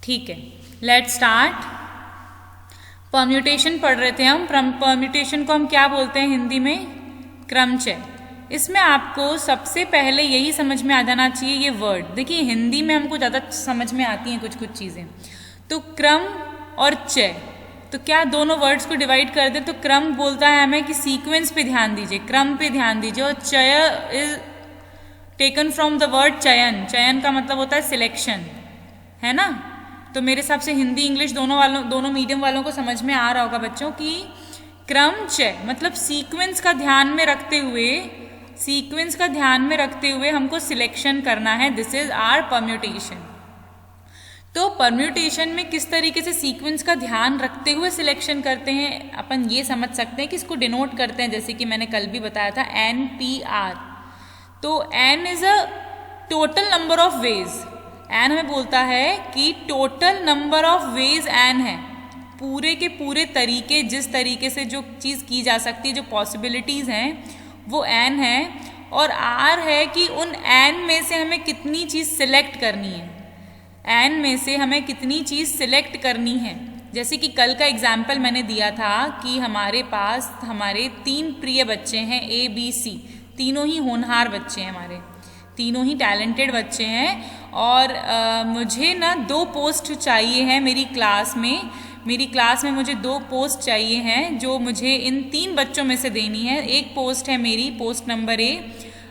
ठीक है, let's start. Permutation पढ़ रहे थे हम। परम्यूटेशन को हम क्या बोलते हैं हिंदी में? क्रमचय। इसमें आपको सबसे पहले यही समझ में आ जाना चाहिए ये वर्ड। देखिए हिंदी में हमको ज़्यादा समझ में आती हैं कुछ कुछ चीज़ें। तो क्रम और चय, तो क्या दोनों वर्ड्स को डिवाइड कर दें तो क्रम बोलता है हमें कि सीक्वेंस पे ध्यान दीजिए, क्रम पे ध्यान दीजिए। और चय is taken from the word चयन। चयन का मतलब होता है सिलेक्शन, है ना। तो मेरे हिसाब से हिंदी इंग्लिश दोनों मीडियम वालों को समझ में आ रहा होगा बच्चों कि क्रमचय मतलब सीक्वेंस का ध्यान में रखते हुए हमको सिलेक्शन करना है। This is our permutation. तो परम्यूटेशन में किस तरीके से सीक्वेंस का ध्यान रखते हुए सिलेक्शन करते हैं अपन ये समझ सकते हैं कि इसको डिनोट करते हैं, जैसे कि मैंने कल भी बताया था, NPR। तो n is a total number of ways. n हमें बोलता है कि total number of ways n है, पूरे के पूरे तरीके, जिस तरीके से जो चीज़ की जा सकती है, जो पॉसिबिलिटीज़ हैं वो n है। और r है कि उन n में से हमें कितनी चीज़ सिलेक्ट करनी है, n में से हमें कितनी चीज़ सिलेक्ट करनी है। जैसे कि कल का एग्जाम्पल मैंने दिया था कि हमारे पास हमारे 3 प्रिय बच्चे हैं, ABC, तीनों ही होनहार बच्चे हैं, हमारे तीनों ही टैलेंटेड बच्चे हैं। और मुझे ना 2 पोस्ट चाहिए हैं मेरी क्लास में मुझे 2 पोस्ट चाहिए हैं जो मुझे इन 3 बच्चों में से देनी है। एक पोस्ट है मेरी, पोस्ट नंबर A,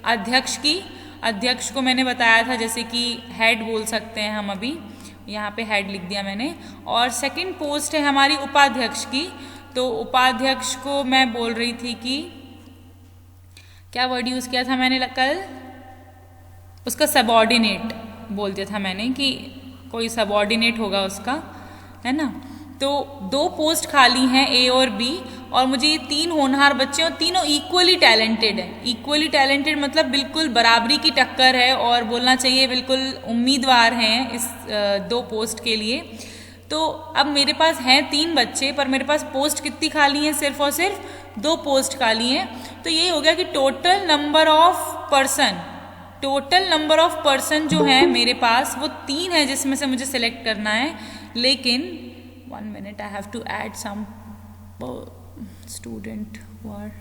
अध्यक्ष की। अध्यक्ष को मैंने बताया था जैसे कि हेड बोल सकते हैं हम, अभी यहाँ पे हेड लिख दिया मैंने। और सेकंड पोस्ट है हमारी उपाध्यक्ष की। तो उपाध्यक्ष को मैं बोल रही थी कि क्या वर्ड यूज़ किया था मैंने कल? उसका सबऑर्डिनेट बोल दिया था मैंने कि कोई सबऑर्डिनेट होगा उसका, है ना। तो 2 पोस्ट खाली हैं A और B, और मुझे ये 3 होनहार बच्चे और तीनों इक्वली टैलेंटेड हैं। इक्वली टैलेंटेड मतलब बिल्कुल बराबरी की टक्कर है, और बोलना चाहिए बिल्कुल उम्मीदवार हैं इस 2 पोस्ट के लिए। तो अब मेरे पास हैं 3 बच्चे, पर मेरे पास पोस्ट कितनी खाली हैं? सिर्फ और सिर्फ 2 पोस्ट खाली हैं। तो ये हो गया कि टोटल नंबर ऑफ पर्सन जो है मेरे पास वो 3 है, जिसमें से मुझे सिलेक्ट करना है। लेकिन 1 minute, I have to add some student वर।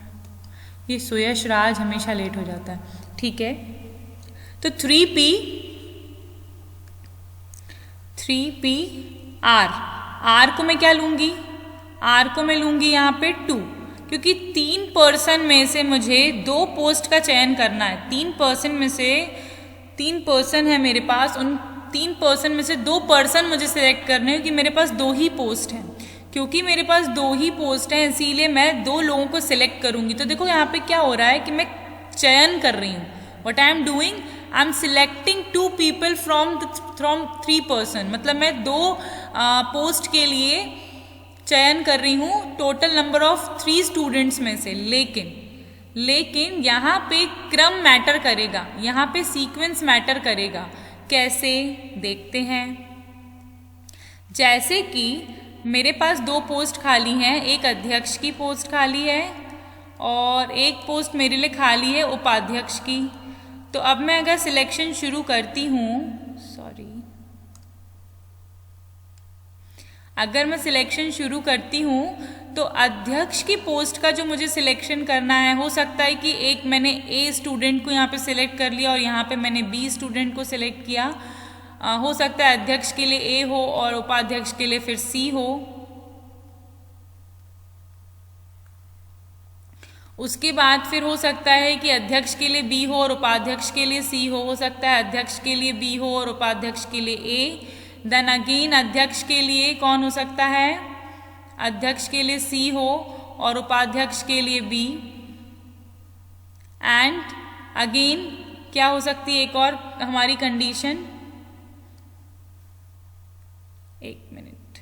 ये सुयश राज हमेशा लेट हो जाता है, ठीक है। तो 3P R को मैं क्या लूँगी? R को मैं लूँगी यहाँ पे 2, क्योंकि 3 पर्सन में से मुझे 2 पोस्ट का चयन करना है। 3 पर्सन में से 3 पर्सन है मेरे पास, उन 3 पर्सन में से 2 पर्सन मुझे सिलेक्ट करने हैं, क्योंकि मेरे पास 2 ही पोस्ट हैं। क्योंकि मेरे पास 2 ही पोस्ट हैं इसीलिए मैं 2 लोगों को सिलेक्ट करूँगी। तो देखो यहाँ पे क्या हो रहा है कि मैं चयन कर रही हूँ। What I am doing, I am selecting 2 people from 3 person। मतलब मैं 2 पोस्ट के लिए चयन कर रही हूँ टोटल नंबर ऑफ 3 स्टूडेंट्स में से। लेकिन यहाँ पे क्रम मैटर करेगा, यहाँ पे सीक्वेंस मैटर करेगा। कैसे देखते हैं? जैसे कि मेरे पास 2 पोस्ट खाली हैं, एक अध्यक्ष की पोस्ट खाली है और एक पोस्ट मेरे लिए खाली है उपाध्यक्ष की। तो अब मैं अगर सिलेक्शन शुरू करती हूँ, अगर मैं सिलेक्शन शुरू करती हूँ तो अध्यक्ष की पोस्ट का जो मुझे सिलेक्शन करना है, हो सकता है कि एक मैंने A स्टूडेंट को यहाँ पे सिलेक्ट कर लिया और यहाँ पे मैंने B स्टूडेंट को सिलेक्ट किया। हो सकता है अध्यक्ष के लिए A हो और उपाध्यक्ष के लिए फिर C हो। उसके बाद फिर हो सकता है कि अध्यक्ष के लिए B हो और उपाध्यक्ष के लिए C हो सकता है अध्यक्ष के लिए B हो और उपाध्यक्ष के लिए A। देन अगेन अध्यक्ष के लिए कौन हो सकता है? अध्यक्ष के लिए C हो और उपाध्यक्ष के लिए B। एंड अगेन क्या हो सकती है एक और हमारी कंडीशन? एक मिनट,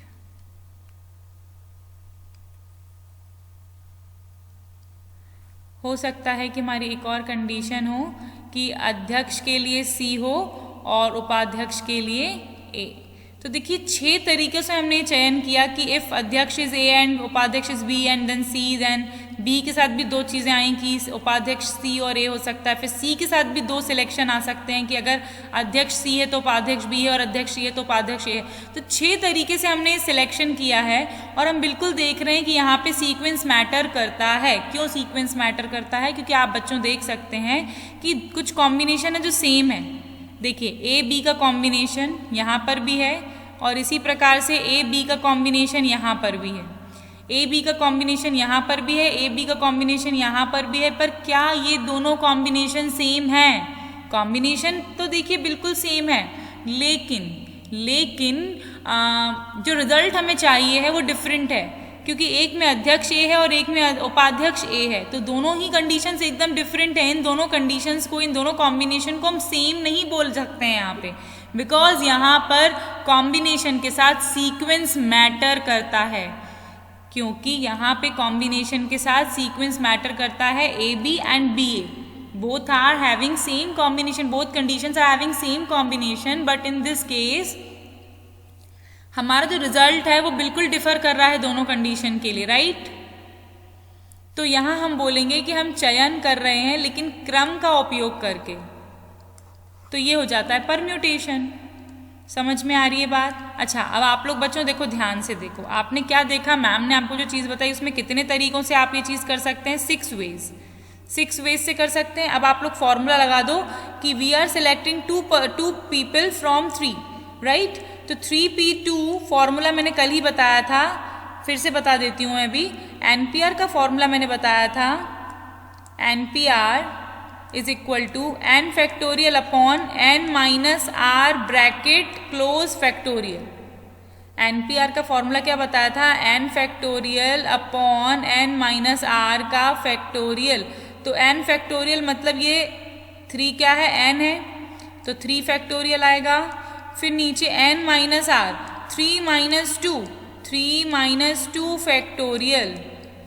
हो सकता है कि हमारी एक और कंडीशन हो कि अध्यक्ष के लिए C हो और उपाध्यक्ष के लिए A। तो देखिए 6 तरीके से हमने चयन किया कि इफ अध्यक्ष इज A एंड उपाध्यक्ष is B and then C then B के साथ भी 2 चीज़ें आई कि उपाध्यक्ष सी और ए हो सकता है, फिर सी के साथ भी 2 सिलेक्शन आ सकते हैं कि अगर अध्यक्ष सी है तो उपाध्यक्ष बी है और अध्यक्ष सी है तो उपाध्यक्ष ए है। तो 6 तरीके से हमने सिलेक्शन किया है और हम बिल्कुल देख रहे हैं कि यहाँ पे सीक्वेंस मैटर करता है। क्यों सीक्वेंस मैटर करता है? क्योंकि आप बच्चों देख सकते हैं कि कुछ कॉम्बिनेशन है जो सेम है। देखिए ए बी का कॉम्बिनेशन यहाँ पर भी है और इसी प्रकार से ए बी का कॉम्बिनेशन यहाँ पर भी है, ए बी का कॉम्बिनेशन यहाँ पर भी है, ए बी का कॉम्बिनेशन यहाँ पर भी है। पर क्या ये दोनों कॉम्बिनेशन सेम हैं? कॉम्बिनेशन तो देखिए बिल्कुल सेम है, लेकिन जो रिजल्ट हमें चाहिए है वो डिफरेंट है, क्योंकि एक में अध्यक्ष ए है और एक में उपाध्यक्ष ए है। तो दोनों ही कंडीशंस एकदम डिफरेंट है। इन दोनों कंडीशंस को, इन दोनों कॉम्बिनेशन को हम सेम नहीं बोल सकते हैं यहाँ पे, बिकॉज यहाँ पर कॉम्बिनेशन के साथ सीक्वेंस मैटर करता है। क्योंकि यहाँ पे कॉम्बिनेशन के साथ सीक्वेंस मैटर करता है। A B and B A both are having same combination, both conditions are having same combination, but in this case हमारा जो रिजल्ट है वो बिल्कुल डिफर कर रहा है दोनों कंडीशन के लिए, राइट? तो यहाँ हम बोलेंगे कि हम चयन कर रहे हैं लेकिन क्रम का उपयोग करके, तो ये हो जाता है परम्यूटेशन। समझ में आ रही है बात? अच्छा, अब आप लोग बच्चों देखो, ध्यान से देखो, आपने क्या देखा, मैम ने आपको जो चीज़ बताई उसमें कितने तरीकों से आप ये चीज़ कर सकते हैं? 6 वेज से कर सकते हैं। अब आप लोग फॉर्मूला लगा दो कि we are selecting two people from 3, right? तो 3p2 फॉर्मूला मैंने कल ही बताया था, फिर से बता देती हूँ मैं अभी। NPR का फॉर्मूला मैंने बताया था, NPR is equal to n factorial upon n minus r bracket close factorial. NPR का फॉर्मूला क्या बताया था? n factorial upon n minus r का फैक्टोरियल। तो n फैक्टोरियल मतलब ये 3 क्या है? n है, तो 3 फैक्टोरियल आएगा। फिर नीचे n minus r, 3 minus 2 factorial.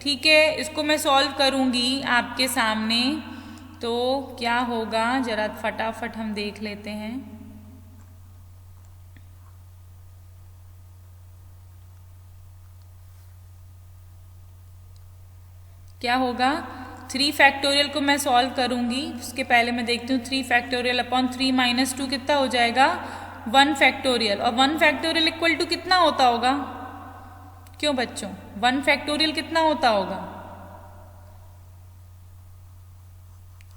ठीक है, इसको मैं सॉल्व करूँगी आपके सामने, तो क्या होगा जरा फटाफट हम देख लेते हैं। क्या होगा? 3 फैक्टोरियल को मैं सॉल्व करूंगी, उसके पहले मैं देखती हूँ 3 फैक्टोरियल अपॉन 3 माइनस 2 कितना हो जाएगा? 1 फैक्टोरियल। और 1 फैक्टोरियल इक्वल टू कितना होता होगा? क्यों बच्चों, 1 फैक्टोरियल कितना होता होगा?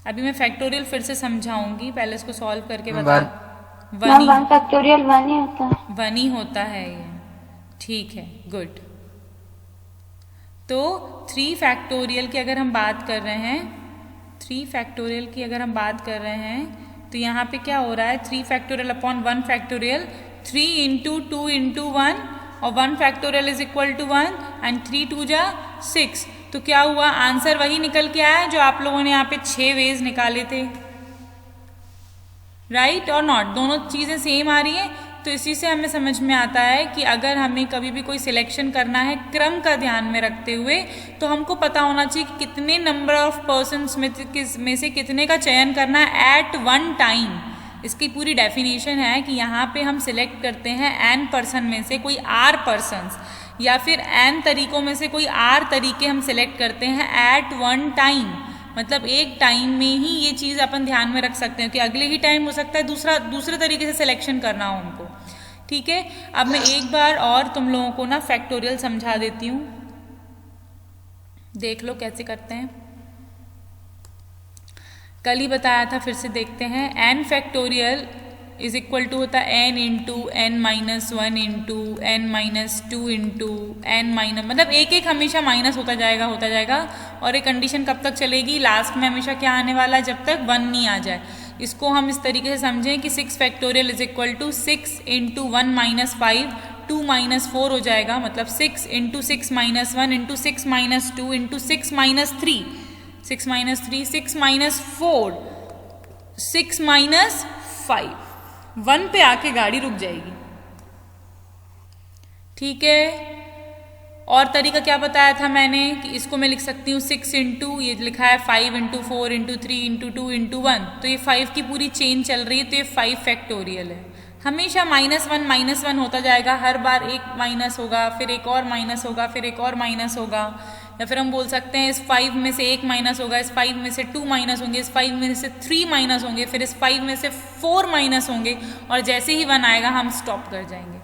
अभी मैं फैक्टोरियल फिर से समझाऊंगी, पहले इसको सॉल्व करके बता। 1 फैक्टोरियल 1 ही होता है। 1 ही होता है ये, ठीक है, गुड। तो 3 फैक्टोरियल की अगर हम बात कर रहे हैं, 3 फैक्टोरियल की अगर हम बात कर रहे हैं, तो यहाँ पे क्या हो रहा है? 3 factorial upon 1 factorial, 3 into 2 into 1, और 1 factorial is equal to 1 and 3 2 जा 6। तो क्या हुआ? आंसर वही निकल के आया जो आप लोगों ने यहाँ पे 6 वेज निकाले थे, राइट और नॉट? दोनों चीज़ें सेम आ रही हैं। तो इसी से हमें समझ में आता है कि अगर हमें कभी भी कोई सिलेक्शन करना है क्रम का ध्यान में रखते हुए, तो हमको पता होना चाहिए कि कितने नंबर ऑफ पर्सन्स में से कितने का चयन करना है एट वन टाइम। इसकी पूरी डेफिनेशन है कि यहाँ पे हम सिलेक्ट करते हैं n पर्सन में से कोई r पर्सन्स, या फिर n तरीकों में से कोई r तरीके हम सिलेक्ट करते हैं एट वन टाइम। मतलब एक टाइम में ही ये चीज़ अपन ध्यान में रख सकते हैं कि अगले ही टाइम हो सकता है दूसरे तरीके से सिलेक्शन करना हो हमको। ठीक है, अब मैं एक बार और तुम लोगों को ना फैक्टोरियल समझा देती हूँ, देख लो कैसे करते हैं। कल ही बताया था, फिर से देखते हैं। n factorial is equal to होता है n into n minus 1 into n minus 2 into n minus, मतलब एक एक हमेशा माइनस होता जाएगा। और एक कंडीशन कब तक चलेगी? लास्ट में हमेशा क्या आने वाला है? जब तक 1 नहीं आ जाए। इसको हम इस तरीके से समझें कि 6 factorial is equal to 6 into 1 minus 5, 2 minus 4 हो जाएगा। मतलब 6 into 6 minus 1 into 6 minus 2 into 6 minus 3, 6 minus 3, 6 minus 4, 6 minus 5, 1 पे आके गाड़ी रुक जाएगी। ठीक है, और तरीका क्या बताया था मैंने कि इसको मैं लिख सकती हूँ 6 इंटू, ये लिखा है 5 इंटू 4 इंटू 3 इंटू 2 इंटू 1, तो ये 5 की पूरी चेन चल रही है, तो ये 5 फैक्टोरियल है। हमेशा माइनस वन होता जाएगा, हर बार एक माइनस होगा, फिर एक और माइनस होगा, फिर एक और माइनस होगा। या फिर हम बोल सकते हैं इस 5 में से 1 माइनस होगा, इस 5 में से 2 माइनस होंगे, इस 5 में से 3 माइनस होंगे, फिर इस 5 में से 4 माइनस होंगे, और जैसे ही 1 आएगा हम स्टॉप कर जाएंगे।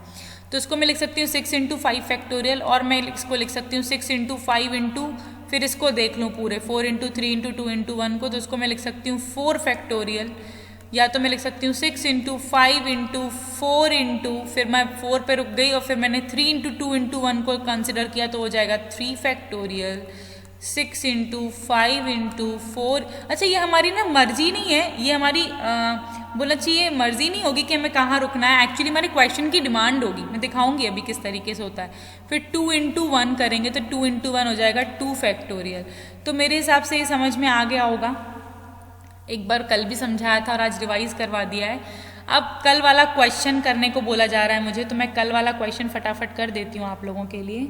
तो इसको मैं लिख सकती हूँ 6 × 5 फैक्टोरियल, और मैं इसको लिख सकती हूँ 6 × 5 × फिर इसको देख लूँ पूरे 4 × 3 × 2 × 1 को, तो इसको मैं लिख सकती हूँ 4 फैक्टोरियल, या तो मैं लिख सकती हूँ 6 × 5 × 4 × फिर मैं 4 पे रुक गई और फिर मैंने 3 × 2 × 1 को कंसिडर किया, तो हो जाएगा 3 फैक्टोरियल 6 × 5 × 4। अच्छा, ये हमारी ना मर्जी नहीं है, ये हमारी बोलना चाहिए मर्जी नहीं होगी कि हमें कहाँ रुकना है, एक्चुअली हमारे क्वेश्चन की डिमांड होगी। मैं दिखाऊंगी अभी किस तरीके से होता है। फिर 2 × 1 करेंगे तो 2 × 1 हो जाएगा 2 फैक्टोरियल। तो मेरे हिसाब से ये समझ में आ गया होगा। एक बार कल भी समझाया था और आज रिवाइज करवा दिया है। अब कल वाला क्वेश्चन करने को बोला जा रहा है मुझे, तो मैं कल वाला क्वेश्चन फटाफट कर देती हूँ आप लोगों के लिए।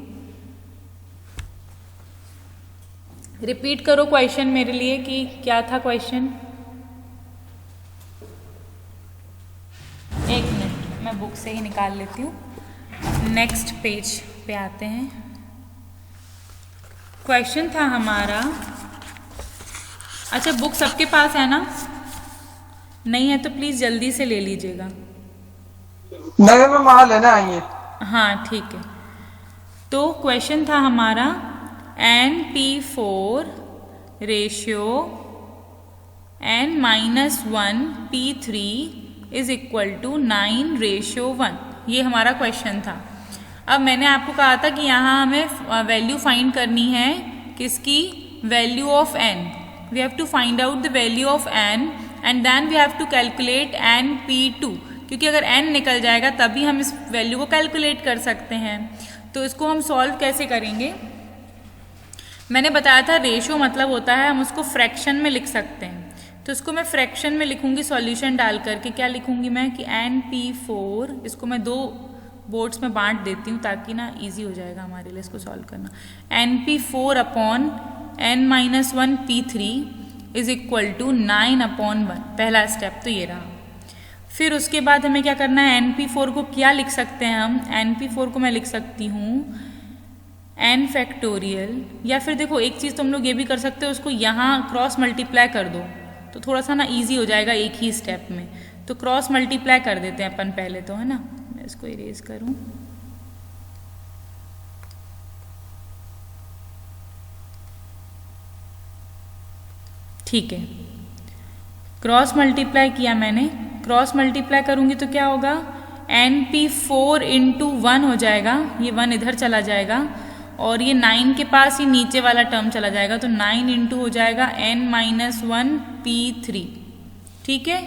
रिपीट करो क्वेश्चन मेरे लिए कि क्या था क्वेश्चन। एक मिनट, मैं बुक से ही निकाल लेती हूँ। नेक्स्ट पेज पे आते हैं। क्वेश्चन था हमारा, अच्छा बुक सबके पास है ना? नहीं है तो प्लीज जल्दी से ले लीजिएगा। नहीं, मैं वहां लेने आई है। हाँ ठीक है। तो क्वेश्चन था हमारा NP4 ratio n-1 P3 is equal to 9:1। ये हमारा क्वेश्चन था। अब मैंने आपको कहा था कि यहाँ हमें वैल्यू फाइंड करनी है, किसकी? Value of n। We have to find out the value of n and then we have to calculate NP2, क्योंकि अगर n निकल जाएगा तभी हम इस वैल्यू को कैलकुलेट कर सकते हैं। तो इसको हम सॉल्व कैसे करेंगे? मैंने बताया था रेशियो मतलब होता है हम उसको फ्रैक्शन में लिख सकते हैं। तो इसको मैं फ्रैक्शन में लिखूंगी सॉल्यूशन डाल करके। क्या लिखूंगी मैं कि NP4, इसको मैं 2 बोर्ड्स में बांट देती हूँ ताकि ना इजी हो जाएगा हमारे लिए इसको सॉल्व करना। NP4 upon n-1 P3 is equal to 9/1। पहला स्टेप तो ये रहा। फिर उसके बाद हमें क्या करना है? NP4 को क्या लिख सकते हैं हम? NP4 को मैं लिख सकती हूँ n फैक्टोरियल, या फिर देखो एक चीज़ तुम लोग ये भी कर सकते हो, उसको यहाँ क्रॉस मल्टीप्लाई कर दो तो थोड़ा सा ना इजी हो जाएगा एक ही स्टेप में। तो क्रॉस मल्टीप्लाई कर देते हैं अपन पहले तो, है ना। मैं इसको इरेज करूँ। ठीक है, क्रॉस मल्टीप्लाई किया मैंने। क्रॉस मल्टीप्लाई करूँगी तो क्या होगा? NP4 × 1 हो जाएगा, ये 1 इधर चला जाएगा और ये 9 के पास ही नीचे वाला टर्म चला जाएगा, तो 9 × हो जाएगा n-1 P3। ठीक है,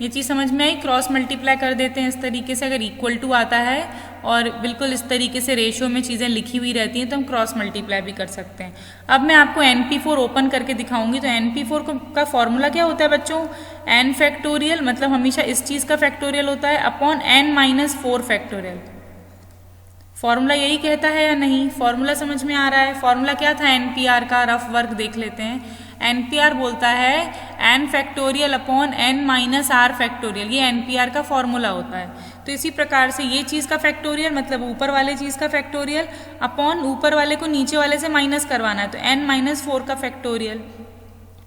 ये चीज़ समझ में आई। क्रॉस मल्टीप्लाई कर देते हैं इस तरीके से। अगर इक्वल टू आता है और बिल्कुल इस तरीके से रेशियो में चीज़ें लिखी हुई रहती हैं तो हम क्रॉस मल्टीप्लाई भी कर सकते हैं। अब मैं आपको NP4 ओपन करके दिखाऊंगी। तो NP4 का फॉर्मूला क्या होता है बच्चों? n फैक्टोरियल, मतलब हमेशा इस चीज़ का फैक्टोरियल होता है, अपॉन n-4 फैक्टोरियल। फॉर्मूला यही कहता है या नहीं? फॉर्मूला समझ में आ रहा है? फॉर्मूला क्या था NPR का? रफ वर्क देख लेते हैं। NPR बोलता है n factorial upon n-r factorial, ये NPR का फॉर्मूला होता है। तो इसी प्रकार से ये चीज़ का फैक्टोरियल मतलब ऊपर वाले चीज़ का फैक्टोरियल अपॉन ऊपर वाले को नीचे वाले से माइनस करवाना है, तो n-4 का फैक्टोरियल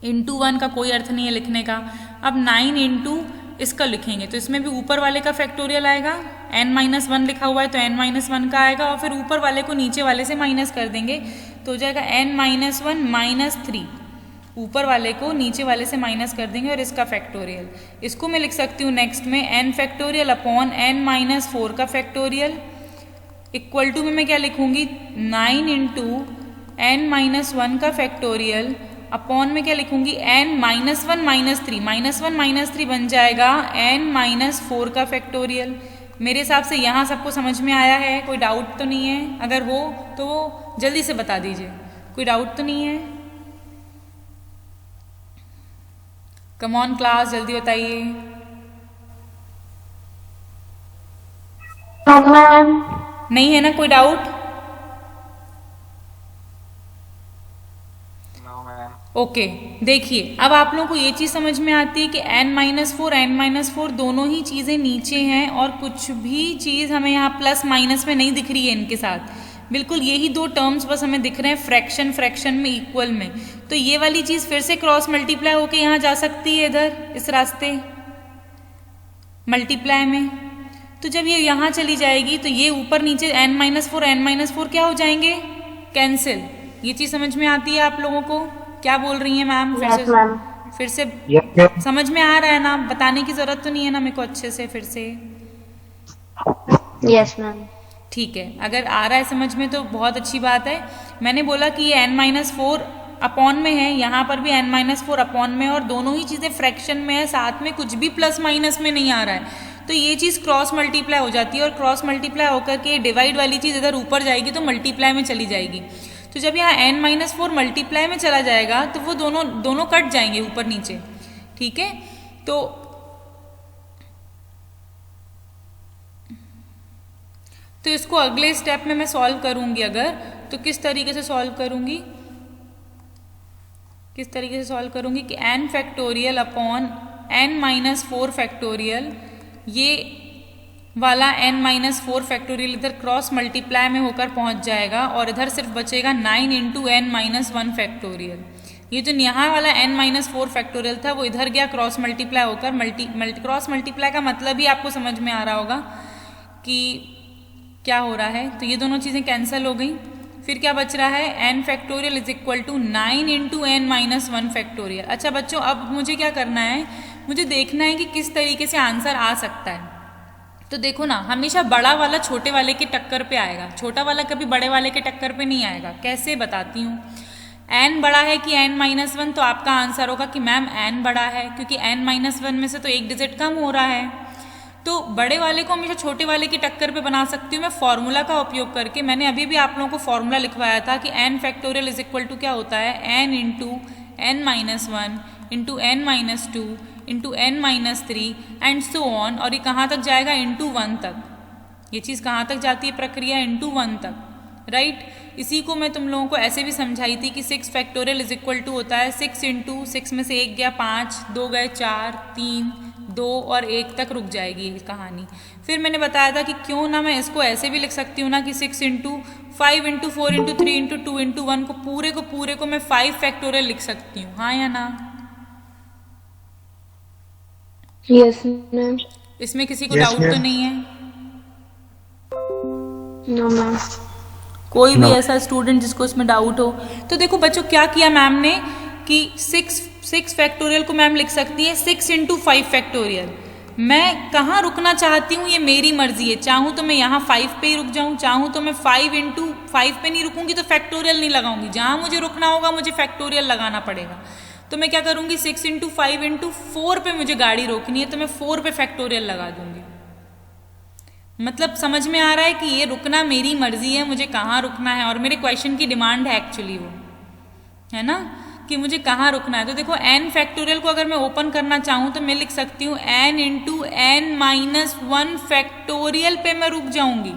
इंटू 1 का कोई अर्थ नहीं है लिखने का। अब 9 × इसका लिखेंगे तो इसमें भी ऊपर वाले का फैक्टोरियल आएगा, n-1 लिखा हुआ है तो n-1 का आएगा, और फिर ऊपर वाले को नीचे वाले से माइनस कर देंगे तो हो जाएगा n-1 -3। ऊपर वाले को नीचे वाले से माइनस कर देंगे और इसका फैक्टोरियल। इसको मैं लिख सकती हूँ नेक्स्ट में n फैक्टोरियल अपॉन n-4 का फैक्टोरियल इक्वल टू में मैं क्या लिखूंगी? 9 × n-1 का फैक्टोरियल अपॉन में क्या लिखूंगी? n-1 -3 -1 -3 बन जाएगा n-4 का फैक्टोरियल। मेरे हिसाब से यहाँ सबको समझ में आया है, कोई डाउट तो नहीं है? अगर हो तो जल्दी से बता दीजिए, कोई डाउट तो नहीं है? कम ऑन क्लास, जल्दी बताइए। नहीं है ना कोई डाउट? ओके, देखिए अब आप लोगों को ये चीज़ समझ में आती है कि n-4 दोनों ही चीज़ें नीचे हैं और कुछ भी चीज़ हमें यहाँ प्लस माइनस में नहीं दिख रही है इनके साथ। बिल्कुल यही दो टर्म्स बस हमें दिख रहे हैं फ्रैक्शन फ्रैक्शन में इक्वल में। तो ये वाली चीज़ फिर से क्रॉस मल्टीप्लाई होके यहाँ जा सकती है इधर इस रास्ते मल्टीप्लाई में। तो जब ये यहाँ चली जाएगी तो ये ऊपर नीचे n-4 क्या हो जाएंगे, कैंसिल। ये चीज़ समझ में आती है आप लोगों को? क्या बोल रही हैं मैम? फिर से समझ में आ रहा है ना? बताने की जरूरत तो नहीं है ना मेरे को अच्छे से फिर से? Yes ma'am. ठीक है, अगर आ रहा है समझ में तो बहुत अच्छी बात है। मैंने बोला कि ये n-4 अपॉन में है, यहाँ पर भी n-4 अपॉन में, और दोनों ही चीज़ें फ्रैक्शन में है, साथ में कुछ भी प्लस माइनस में नहीं आ रहा है। तो ये चीज़ क्रॉस मल्टीप्लाई हो जाती है, और क्रॉस मल्टीप्लाई होकर के डिवाइड वाली चीज़ इधर ऊपर जाएगी तो मल्टीप्लाई में चली जाएगी। तो जब यहाँ n-4 मल्टीप्लाई में चला जाएगा तो वो दोनों कट जाएंगे ऊपर नीचे, ठीक है। तो इसको अगले स्टेप में मैं सॉल्व करूंगी अगर, तो किस तरीके से सॉल्व करूंगी कि n factorial upon n-4 factorial, ये वाला n-4 फैक्टोरियल इधर क्रॉस मल्टीप्लाई में होकर पहुंच जाएगा, और इधर सिर्फ बचेगा 9 इंटू n-1 फैक्टोरियल। ये जो यहाँ वाला n-4 फैक्टोरियल था वो इधर गया क्रॉस मल्टीप्लाई होकर। क्रॉस मल्टीप्लाई का मतलब ही आपको समझ में आ रहा होगा कि क्या हो रहा है। तो ये दोनों चीज़ें कैंसिल हो गई। फिर क्या बच रहा है, n factorial is equal to 9 into n-1 factorial. अच्छा बच्चों, अब मुझे क्या करना है, मुझे देखना है कि किस तरीके से आंसर आ सकता है। तो देखो ना, हमेशा बड़ा वाला छोटे वाले के टक्कर पे आएगा, छोटा वाला कभी बड़े वाले के टक्कर पे नहीं आएगा। कैसे बताती हूँ। n बड़ा है कि n-1, तो आपका आंसर होगा कि मैम n बड़ा है, क्योंकि n-1 में से तो एक डिजिट कम हो रहा है। तो बड़े वाले को हमेशा छोटे वाले की टक्कर पे बना सकती हूँ मैं फॉर्मूला का उपयोग करके। मैंने अभी भी आप लोगों को फॉर्मूला लिखवाया था कि n factorial is equal to क्या होता है, n into n-1 into n-2 into n-3 and so on, और ये कहाँ तक जाएगा, इंटू 1 तक। ये चीज़ कहाँ तक जाती है प्रक्रिया, इंटू 1 तक, राइट। इसी को मैं तुम लोगों को ऐसे भी समझाई थी कि 6 फैक्टोरियल इज इक्वल टू होता है 6 इंटू 6 में से 1 गया 5, 2 गए 4, 3, 2 और 1 तक रुक जाएगी ये कहानी। फिर मैंने बताया था कि क्यों ना मैं इसको ऐसे भी लिख सकती हूँ ना कि 6 into 5 into 4 into 3 into 2 into 1 को पूरे को मैं 5 फैक्टोरियल लिख सकती हूँ, हाँ या ना? Yes ma'am. इसमें किसी को डाउट तो नहीं है? No ma'am. कोई भी ऐसा स्टूडेंट जिसको इसमें डाउट हो? तो देखो बच्चों, क्या किया मैम ने कि 6 फैक्टोरियल को मैम लिख सकती है 6 इंटू 5 फैक्टोरियल। मैं कहाँ रुकना चाहती हूँ ये मेरी मर्जी है, चाहूँ तो मैं यहाँ 5 पे ही रुक जाऊँ, चाहूँ तो मैं 5 इंटू 5 पे नहीं रुकूंगी तो फैक्टोरियल नहीं लगाऊंगी। जहाँ मुझे रुकना होगा मुझे फैक्टोरियल लगाना पड़ेगा। तो मैं क्या करूँगी, 6 इंटू 5 इंटू 4 पे मुझे गाड़ी रोकनी है तो मैं 4 पे फैक्टोरियल लगा दूंगी। मतलब समझ में आ रहा है कि ये रुकना मेरी मर्जी है, मुझे कहाँ रुकना है, और मेरे क्वेश्चन की डिमांड है एक्चुअली वो, है ना, कि मुझे कहाँ रुकना है। तो देखो n फैक्टोरियल को अगर मैं ओपन करना चाहूँ तो मैं लिख सकती हूँ n इंटू n-1 फैक्टोरियल पे मैं रुक जाऊंगी,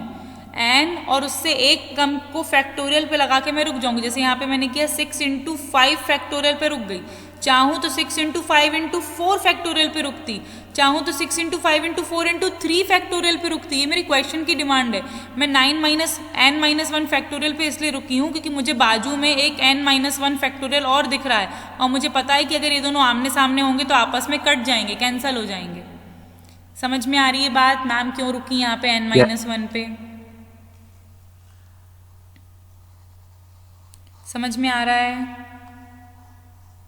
n और उससे एक कम को फैक्टोरियल पे लगा के मैं रुक जाऊंगी। जैसे यहाँ पे मैंने किया 6 इंटू 5 फैक्टोरियल पे रुक गई, चाहूँ तो 6 इंटू 5 इंटू 4 फैक्टोरियल पे रुकती, चाहूँ तो 6 इंटू 5 इंटू 4 इंटू 3 फैक्टोरियल पे रुकती। ये मेरी क्वेश्चन की डिमांड है। मैं n-1 फैक्टोरियल पे इसलिए रुकी हूँ क्योंकि मुझे बाजू में एक n-1 फैक्टोरियल और दिख रहा है, और मुझे पता है कि अगर ये दोनों आमने सामने होंगे तो आपस में कट जाएंगे, कैंसल हो जाएंगे। समझ में आ रही है बात? मैम क्यों रुकी यहाँ पे n-1 पे? समझ में आ रहा है?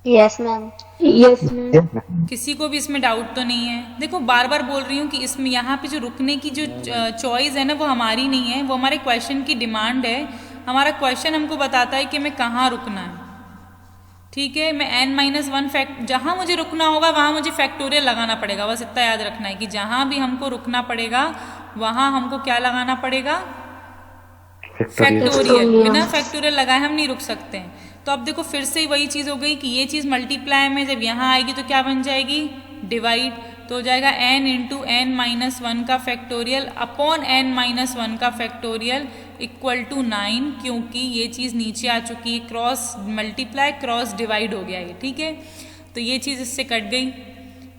Yes ma'am. Yes ma'am. किसी को भी इसमें डाउट तो नहीं है? देखो बार बार बोल रही हूँ कि इसमें यहाँ पे जो रुकने की जो चॉइस है ना वो हमारी नहीं है, वो हमारे क्वेश्चन की डिमांड है। हमारा क्वेश्चन हमको बताता है कि मैं कहाँ रुकना है, ठीक है। मैं n-1 जहाँ मुझे रुकना होगा वहाँ मुझे फैक्टोरियल लगाना पड़ेगा। बस इतना याद रखना है कि जहाँ भी हमको रुकना पड़ेगा वहाँ हमको क्या लगाना पड़ेगा, फैक्टोरियल। बिना फैक्टोरियल लगाए हम नहीं रुक सकते हैं। तो अब देखो फिर से वही चीज़ हो गई कि ये चीज़ मल्टीप्लाई में जब यहाँ आएगी तो क्या बन जाएगी, डिवाइड। तो हो जाएगा n इंटू n-1 का फैक्टोरियल अपॉन n-1 का फैक्टोरियल इक्वल टू 9, क्योंकि ये चीज़ नीचे आ चुकी है, क्रॉस मल्टीप्लाई क्रॉस डिवाइड हो गया ये, ठीक है। तो ये चीज़ इससे कट गई,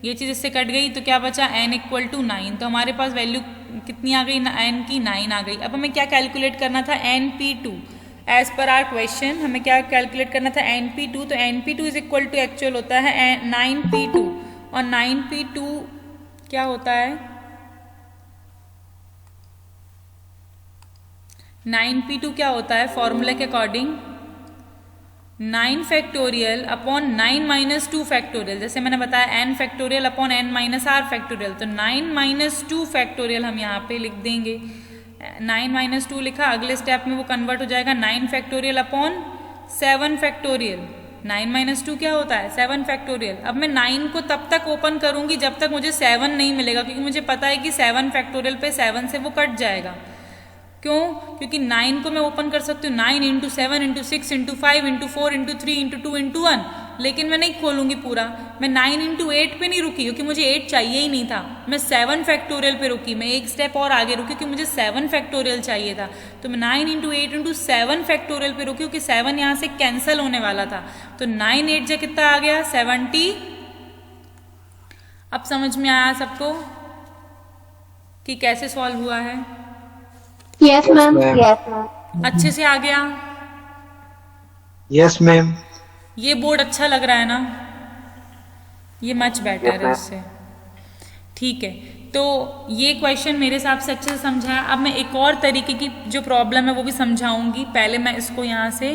ये चीज़ इससे कट गई, तो क्या बचा n इक्वल टू 9। तो हमारे पास वैल्यू कितनी आ गई, n की 9 आ गई। अब हमें क्या कैलकुलेट करना था, NP2। As per are question हमें क्या कैलकुलेट करना था, NP2। तो NP2 is equal to actual होता है 9P2, और 9P2 क्या होता है, 9P2 क्या होता है फॉर्मूला के according 9 factorial upon 9 minus 2 factorial. जैसे मैंने बताया n factorial upon n minus r factorial, तो 9 माइनस 2 फैक्टोरियल हम यहाँ पे लिख देंगे। 9 माइनस 2 लिखा, अगले स्टेप में वो कन्वर्ट हो जाएगा 9 फैक्टोरियल अपॉन 7 फैक्टोरियल। 9 माइनस 2 क्या होता है, 7 फैक्टोरियल। अब मैं 9 को तब तक ओपन करूंगी जब तक मुझे 7 नहीं मिलेगा, क्योंकि मुझे पता है कि 7 फैक्टोरियल पे 7 से वो कट जाएगा। क्यों, क्योंकि 9 को मैं ओपन कर सकती हूँ 9 into 7 into 6 into 5 into 4 into 3 into 2 into 1, लेकिन मैं नहीं खोलूंगी पूरा। मैं 9 इंटू 8 पे नहीं रुकी, क्योंकि मुझे 8 चाहिए ही नहीं था। मैं 7 फैक्टोरियल पे रुकी, मैं एक स्टेप और आगे रुकी, क्योंकि मुझे 7 फैक्टोरियल चाहिए था। तो मैं 9 इंटू 8 इंटू 7 फैक्टोरियल पे रुकी, क्योंकि 7 यहाँ से कैंसिल होने वाला था। तो 9 8 जा कितना आ गया, 70। अब समझ में आया सबको कि कैसे सॉल्व हुआ है? Yes, ma'am. Yes, ma'am. अच्छे से आ गया? Yes ma'am. ये बोर्ड अच्छा लग रहा है ना, ये मच बेटर है इससे। ठीक है, तो ये क्वेश्चन मेरे हिसाब से अच्छे से समझा है। अब मैं एक और तरीके की जो प्रॉब्लम है वो भी समझाऊंगी। पहले मैं इसको यहाँ से